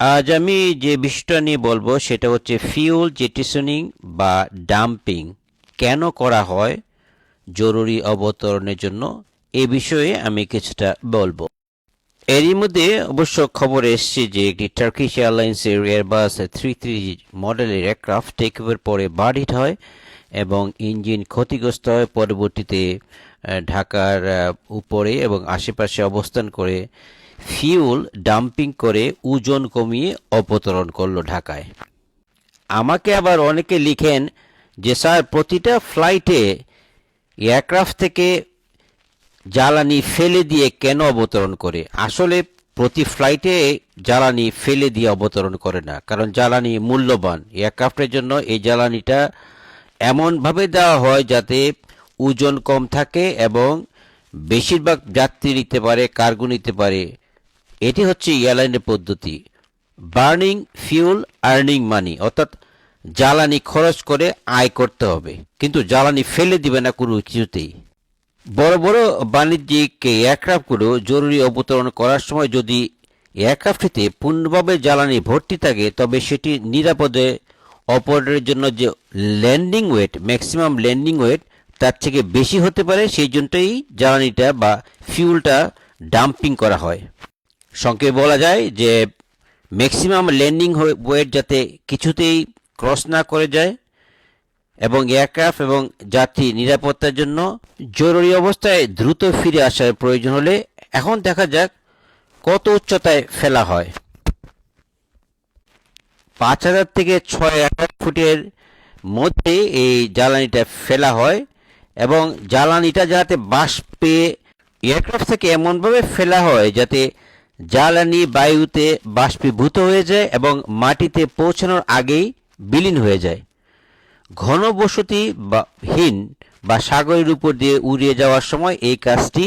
আজ আমি যে বিষয়টা নিয়ে বলবো সেটা হচ্ছে ফিউল জেটিসনিং বা ডাম্পিং কেন করা হয় জরুরি অবতরণের জন্য। এ বিষয়ে আমি কিছুটা বলবো। এরই মধ্যে অবশ্য খবর এসছে যে একটি টার্কিশ এয়ারলাইন্সের এয়ারবাস 33 মডেলের এয়ারক্রাফট টেক ওভার পরে বার্ড হিট হয় এবং ইঞ্জিন ক্ষতিগ্রস্ত হয়। পরবর্তীতে ঢাকার উপরে এবং আশেপাশে অবস্থান করে ফিউল ডাম্পিং করে ওজন কমিয়ে অবতরণ করলো ঢাকায়। আমাকে আবার অনেকে লিখেন যে স্যার, প্রতিটা ফ্লাইটে এয়ারক্রাফট থেকে জ্বালানি ফেলে দিয়ে কেন অবতরণ করে? আসলে প্রতি ফ্লাইটে জ্বালানি ফেলে দিয়ে অবতরণ করে না, কারণ জ্বালানি মূল্যবান। এয়ারক্রাফটের জন্য এই জ্বালানিটা এমনভাবে দেওয়া হয় যাতে ওজন কম থাকে এবং বেশিরভাগ যাত্রী নিতে পারে, কার্গো নিতে পারে। এটি হচ্ছে এয়ারলাইনের পদ্ধতি। বার্নিং ফিউল আর্নিং মানি, অর্থাৎ জ্বালানি খরচ করে আয় করতে হবে, কিন্তু জ্বালানি ফেলে দিবে না কোনো কিছুতেই। বড় বড় বাণিজ্যিক এয়ারক্রাফটগুলো জরুরি অবতরণ করার সময় যদি এয়ারক্রাফটটিতে পূর্ণভাবে জ্বালানি ভর্তি থাকে, তবে সেটি নিরাপদে অপারেটরের জন্য যে landing weight, maximum landing weight তার থেকে বেশি হতে পারে। সেই জন্যই জ্বালানিটা বা ফিউলটা ডাম্পিং করা হয়। সংক্ষেপে বলা যায় যে ম্যাক্সিমাম ল্যান্ডিং ওয়েট যাতে কিছুতেই ক্রস না করে যায় এবং এয়ারক্রাফট এবং যাত্রী নিরাপত্তার জন্য জরুরি অবস্থায় দ্রুত ফিরে আসার প্রয়োজন হলে এখন দেখা যাক কত উচ্চতায় ফেলা হয়। 5,000 থেকে 6,000 ফুটের মধ্যে এই জ্বালানিটা ফেলা হয় এবং জ্বালানিটা যাতে বাষ্পে এয়ারক্রাফট থেকে এমনভাবে ফেলা হয় যাতে জ্বালানি বায়ুতে বাষ্পীভূত হয়ে যায় এবং মাটিতে পৌঁছানোর আগেই বিলীন হয়ে যায়। ঘনবসতি বা হীন বা সাগরের উপর দিয়ে উড়িয়ে যাওয়ার সময় এই কাজটি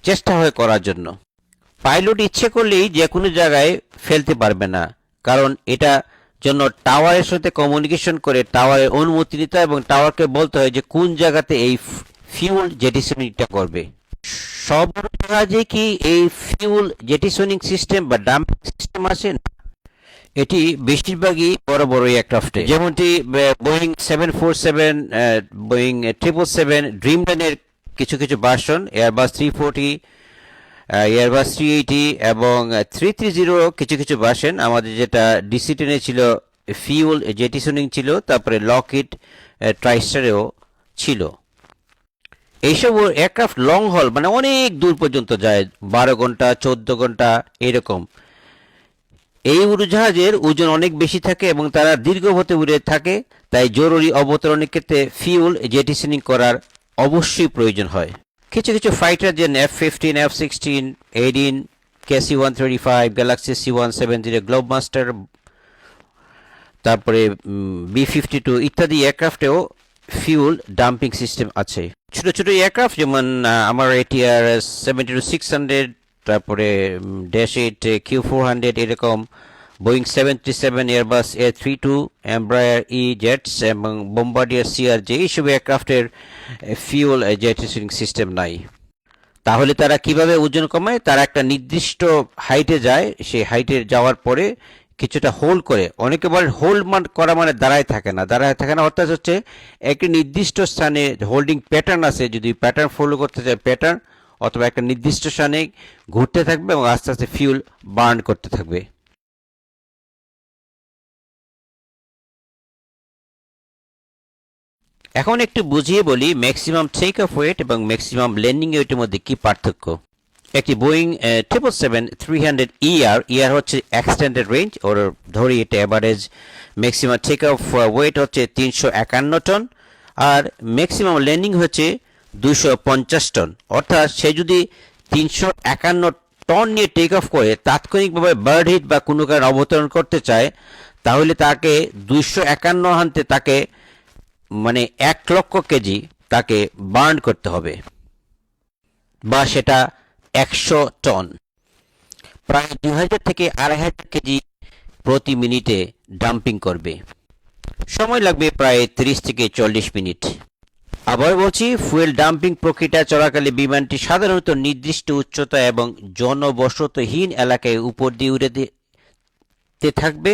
চেষ্টা হয় করার জন্য। পাইলট ইচ্ছে করলেই যে কোনো জায়গায় ফেলতে পারবে না, কারণ এটা জন্য টাওয়ারের সাথে কমিউনিকেশন করে টাওয়ারের অনুমতি নিতে হয় এবং টাওয়ারকে বলতে হয় যে কোন জায়গাতে এই ফিউল জেটিসনিংটা করবে। সব জাহাজে কি এই ফিউল জেটিসনিং সিস্টেম বা ডাম্পিং সিস্টেম আছে? এটি বেশিরভাগই বড় বড় এয়ারক্রাফটে, যেমনটি বোয়িং 747, বোয়িং 777, ড্রিমলাইনের কিছু কিছু ভার্সন, এয়ারবাস 340, এয়ারবাস 380 এবং 330 কিছু কিছু ভার্সন। আমাদের যেটা DC-10 ছিল ফিউল জেটিসনিং ছিল, তারপরে লকহিড ট্রাইস্টারেও ছিল। এইসব এয়ারক্রাফট লং হল মানে অনেক দূর পর্যন্ত যায়, 12 ঘন্টা 14 ঘন্টা এরকম। এই উড়োজাহাজের ওজন অনেক বেশি থাকে এবং তারা দীর্ঘ পথে উড়ে থাকে, তাই জরুরি অবতরণের ক্ষেত্রে ফিউল জেটিসনিং করার অবশ্যই প্রয়োজন হয়। কিছু কিছু ফাইটার যেমন F-15, F-16, A-10, KC-135, Galaxy C-170, Globemaster, তারপরে B-52 ইত্যাদি এয়ারক্রাফটেও ফিউল ডাম্পিং সিস্টেম আছে। ছোট ছোট এয়ারক্রাফট যেমন আমার ATR 72-600, তারপরে -8 Q400 এরকম, Boeing 737, Airbus A32, Embraer jets এবং বোম্বার্ডিয়ার CRJ, এইসব এয়ারক্রাফটের ফিউল জেটিসনিং সিস্টেম নাই। তাহলে তারা কিভাবে ওজন কমায়? তারা একটা নির্দিষ্ট হাইটে যায়, সেই হাইটে যাওয়ার পরে কিছুটা হোল্ড করে, অনেকে বলে হোল্ড করা মানে দাঁড়ায় থাকে না, দাঁড়ায় থাকে না অর্থাৎ হচ্ছে একটি নির্দিষ্ট স্থানে হোল্ডিং প্যাটার্ন আছে, যদি প্যাটার্ন ফলো করতে চায় প্যাটার্ন, অথবা একটা নির্দিষ্ট স্থানে ঘুরতে থাকবে এবং আস্তে আস্তে ফিউল বার্ন করতে থাকবে। এখন একটু বুঝিয়ে বলি ম্যাক্সিমাম টেক অফ ওয়েট এবং ম্যাক্সিমাম ল্যান্ডিং ওয়েটের মধ্যে কি পার্থক্য। একটি বোয়িং 777-300 ER হচ্ছে এক্সটেন্ডেড রেঞ্জ, ওর ধরি এটা average maximum take off weight হচ্ছে 351 টন আর ম্যাক্সিমাম ল্যান্ডিং হচ্ছে 250 টন। অর্থাৎ সে যদি 351 টন নিয়ে টেক অফ করে তাৎক্ষণিকভাবে বার্ড হিট বা কোনো কারণে অবতরণ করতে চায়, তাহলে তাকে 251 আনতে তাকে মানে 1 লক্ষ কেজি তাকে বার্ন করতে হবে, বা সেটা 100 টন, প্রায় 2000 থেকে 2500 কেজি প্রতি মিনিটে ডাম্পিং করবে। সময় লাগবে প্রায় 30 থেকে 40 মিনিট। আবার বলছি, ফুয়েল ডাম্পিং প্রক্রিয়া চলাকালে বিমানটি সাধারণত নির্দিষ্ট উচ্চতা এবং জনবসতহীন এলাকায় উপর দিয়ে উড়ে থাকবে,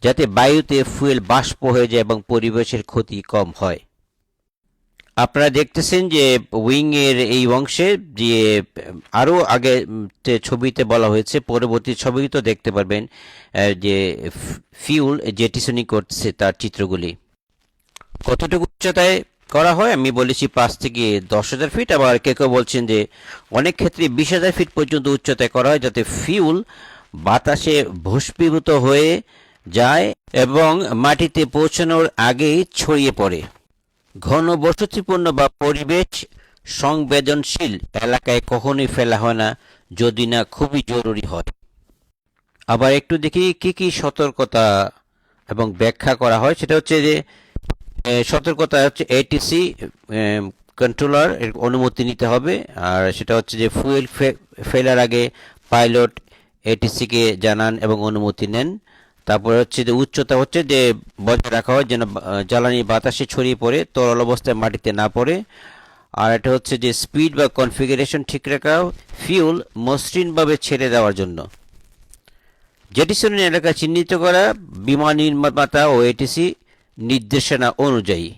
যাতে বায়ুতে ফুয়েল বাষ্প হয়ে যায় এবং পরিবেশের ক্ষতি কম হয়। আপনারা দেখতেছেন যে উইং এর এই অংশে যে আরো আগে ছবিতে বলা হয়েছে, পরবর্তী ছবি তো দেখতে পারবেন যে ফিউল জেটিসনিং করছে তার চিত্রগুলি। কতটুকু উচ্চতায় করা হয় আমি বলেছি 5 থেকে 10,000 ফিট, আবার কেউ কেউ বলছেন যে অনেক ক্ষেত্রে 20,000 ফিট পর্যন্ত উচ্চতায় করা হয়, যাতে ফিউল বাতাসে ভস্মীভূত হয়ে যায় এবং মাটিতে পৌঁছানোর আগেই ছড়িয়ে পড়ে। ঘন বসতিপূর্ণ বা পরিবেশ সংবেদনশীল এলাকায় কখনোই ফেলা হয় না, যদি না খুবই জরুরি হয়। আবার একটু দেখি কি কি সতর্কতা এবং ব্যাখ্যা করা হয়। সেটা হচ্ছে যে সতর্কতা হচ্ছে এটিসি কন্ট্রোলার এর অনুমতি নিতে হবে, আর সেটা হচ্ছে যে ফুয়েল ফেলার আগে পাইলট এটিসিকে জানান এবং অনুমতি নেন। তারপরে হচ্ছে যে উচ্চতা হচ্ছে যে বজায় রাখা হয় যেন জ্বালানি বাতাসে ছড়িয়ে পড়ে তরল অবস্থায় মাটিতে না পড়ে। আর এটা হচ্ছে যে স্পিড বা কনফিগারেশন ঠিক রাখা, ফিউল মসৃণভাবে ছেড়ে দেওয়ার জন্য। জেটিসনিং এলাকা চিহ্নিত করা বিমান নির্মাতা ও এটিসি নির্দেশনা অনুযায়ী।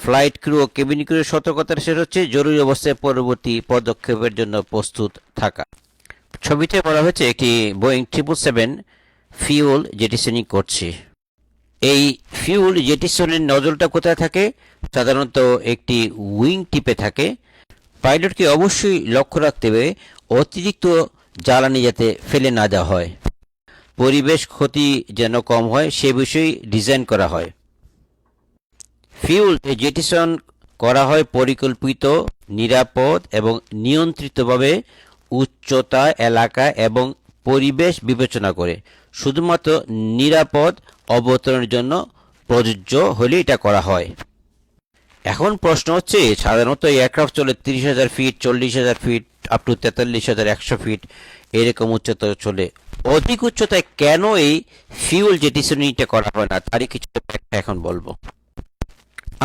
ফ্লাইট ক্রু ও কেবিন ক্রুর সতর্কতার শেষ হচ্ছে জরুরি অবস্থায় পরবর্তী পদক্ষেপের জন্য প্রস্তুত থাকা। ছবিতে বলা হয়েছে একটি বোয়িং 777 ফিউল জেটিসনিং করছে। এই ফিউল জেটিসনের নজলটা কোথায় থাকে? সাধারণত একটি উইং টিপে থাকে। পাইলটকে অবশ্যই লক্ষ্য রাখতে হবে অতিরিক্ত জ্বালানি যাতে ফেলে না দেওয়া হয়, পরিবেশ ক্ষতি যেন কম হয় সে বিষয়ে ডিজাইন করা হয়। ফিউল জেটিসন করা হয় পরিকল্পিত, নিরাপদ এবং নিয়ন্ত্রিতভাবে, উচ্চতা, এলাকা এবং পরিবেশ বিবেচনা করে। শুধুমাত্র নিরাপদ অবতরণের জন্য প্রযোজ্য হলে এটা করা হয়। এখন প্রশ্ন হচ্ছে, সাধারণত এয়ারক্রাফট চলে 30,000 feet, 40,000 feet, up to 43,100 feet এরকম উচ্চতা চলে। অধিক উচ্চতায় কেন এই ফিউল জেটিসনিংটা করা হয় না, তারই কিছু ব্যাখ্যা এখন বলবো।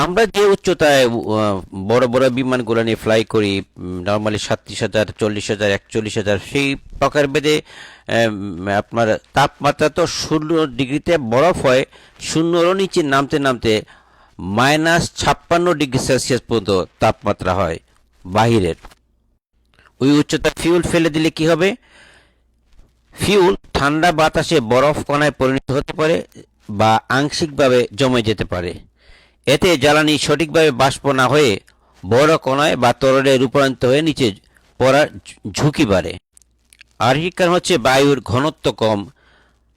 আমরা যে উচ্চতায় বড় বড় বিমানগুলো নিয়ে ফ্লাই করি, নর্মালি 37,000, 40,000, 41,000, সেই প্রকারভেদে আপনার তাপমাত্রা তো 0 ডিগ্রিতে বরফ হয়, 0-র নিচে নামতে নামতে -56 ডিগ্রি সেলসিয়াস পর্যন্ত তাপমাত্রা হয় বাহিরের। ওই উচ্চতা ফিউল ফেলে দিলে কি হবে? ফিউল ঠান্ডা বাতাসে বরফ কণায় পরিণত হতে পারে বা আংশিকভাবে জমে যেতে পারে। এতে জ্বালানি সঠিকভাবে বাষ্প না হয়ে বড় কণায় বা তরলে রূপান্তরিত হয়ে নিচে পড়ার ঝুঁকি বাড়ে। আরেকটি কারণ হচ্ছে বায়ুর ঘনত্ব কম,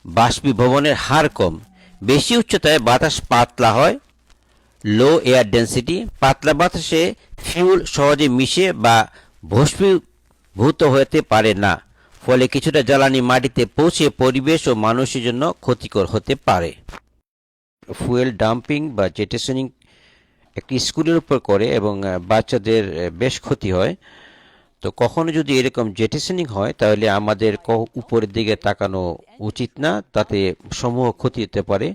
বাষ্পীভবনের হার কম। বেশি উচ্চতায় বাতাস পাতলা হয়, লো এয়ার ডেন্সিটি। পাতলা বাতাসে ফিউল সহজে মিশে বা ভস্মীভূত হতে পারে না, ফলে কিছুটা জ্বালানি মাটিতে পৌঁছে পরিবেশ ও মানুষের জন্য ক্ষতিকর হতে পারে। ফুয়েল ডাম্পিং বা জেটিসনিং একটি স্কুলের উপর করে এবং বাচ্চাদের বেশ ক্ষতি হয়। তো কখনো যদি এরকম জেটিসনিং হয় তাহলে আমাদের উপরের দিকে তাকানো উচিত না, তাতে সমূহ ক্ষতি হতে পারে।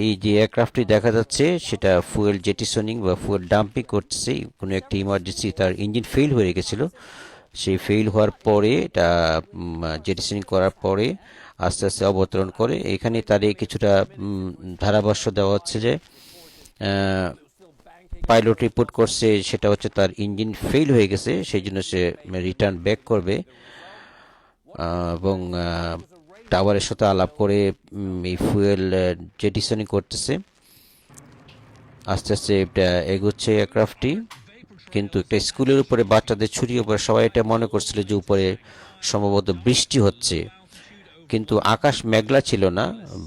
এই যে এয়ারক্রাফটটি দেখা যাচ্ছে সেটা ফুয়েল জেটিসনিং বা ফুয়েল ডাম্পিং করছে। কোনো একটি ইমার্জেন্সি, তার ইঞ্জিন ফেল হয়ে গেছিলো, সেই ফেল হওয়ার পরে এটা জেটিসনিং করার পরে আস্তে আস্তে অবতরণ করে। এখানে তাদের কিছুটা ধারাভাষ্য দেওয়া হচ্ছে যে পাইলট রিপোর্ট করছে সেটা হচ্ছে তার ইঞ্জিন ফেল হয়ে গেছে, সেই জন্য সে রিটার্ন ব্যাক করবে এবং টাওয়ারের সাথে আলাপ করে এই ফুয়েল জেটিসনিং করতেছে। আস্তে আস্তে এটা এগোচ্ছে এয়ারক্রাফটটি, কিন্তু একটা স্কুলের উপরে বাচ্চাদের ছড়িয়ে পড়ে। সবাই এটা মনে করছিল যে উপরে সম্ভবত বৃষ্টি হচ্ছে, কিন্তু আকাশ মেঘলা ছিল না।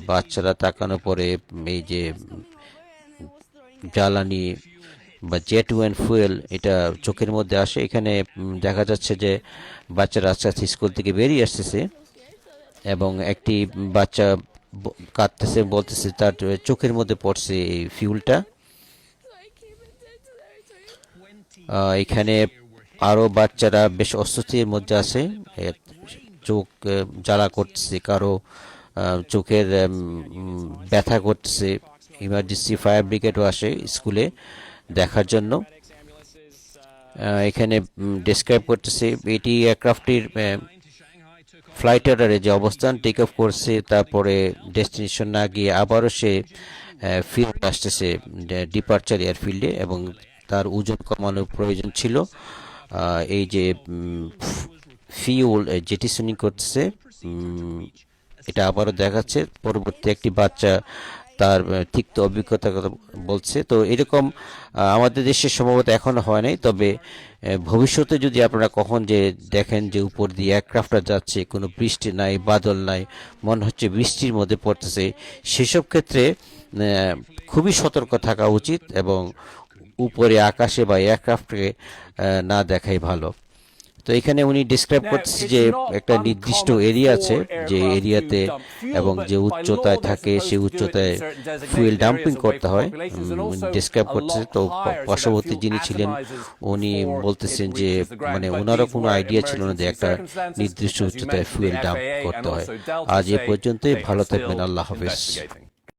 বাচ্চারা তাকানো পরে এই যে জ্বালানি বা জেট ওয়েন ফুয়েল এটা চোখের মধ্যে আসে। এখানে দেখা যাচ্ছে যে বাচ্চারা আস্তে আস্তে স্কুল থেকে বেরিয়ে আসতেছে এবং একটি বাচ্চা কাঁদতেছে, বলতেছে তার চোখের মধ্যে পড়ছে এই ফিউলটা। এখানে আরও বাচ্চারা বেশ অস্বস্তির মধ্যে আছে, চোখ জ্বালা করতেছে, কারো চোখের ব্যথা করতেছে। ইমার্জেন্সি ফায়ার ব্রিগেডও আসে স্কুলে দেখার জন্য। এখানে ডেসক্রাইব করতেছে এটি এয়ারক্রাফটটির ফ্লাইট রাডারে যে অবস্থান টেক অফ করছে, তারপরে ডেস্টিনেশন না গিয়ে আবারও সে ফিরে আসতেছে ডিপারচার এয়ারফিল্ডে, এবং তার ওজন কমানোর প্রয়োজন ছিল। এই যে ফিউল জেটিসনিং করতেছে, এটা আবারও দেখাচ্ছে। পরবর্তী একটি বাচ্চা তার তিক্ত অভিজ্ঞতার কথা বলছে। তো এরকম আমাদের দেশে সম্ভবত এখন হয় নাই, তবে ভবিষ্যতে যদি আপনারা কখন যে দেখেন যে উপর দিয়ে এয়ারক্রাফটটা যাচ্ছে, কোনো বৃষ্টি নাই, বাদল নাই, মনে হচ্ছে বৃষ্টির মধ্যে পড়তেছে, সেসব ক্ষেত্রে খুবই সতর্ক থাকা উচিত এবং উপরে আকাশে বা এয়ারক্রাফটকে না দেখাই ভালো। তো এখানে উনি ডিসক্রাইব করতেছে যে একটা নির্দিষ্ট এরিয়া আছে, যে এরিয়াতে এবং যে উচ্চতায় থাকে সেই উচ্চতায় ফুয়েল ডাম্পিং করতে হয়, উনি ডিসক্রাইব করছে। তো পার্শ্ববর্তী যিনি ছিলেন উনি বলতেছেন যে মানে ওনারও কোনো আইডিয়া ছিল না যে একটা নির্দিষ্ট উচ্চতায় ফুয়েল ডাম্প করতে হয়। আজ এ পর্যন্তই, ভালো থাকবেন, আল্লাহ হাফেজ।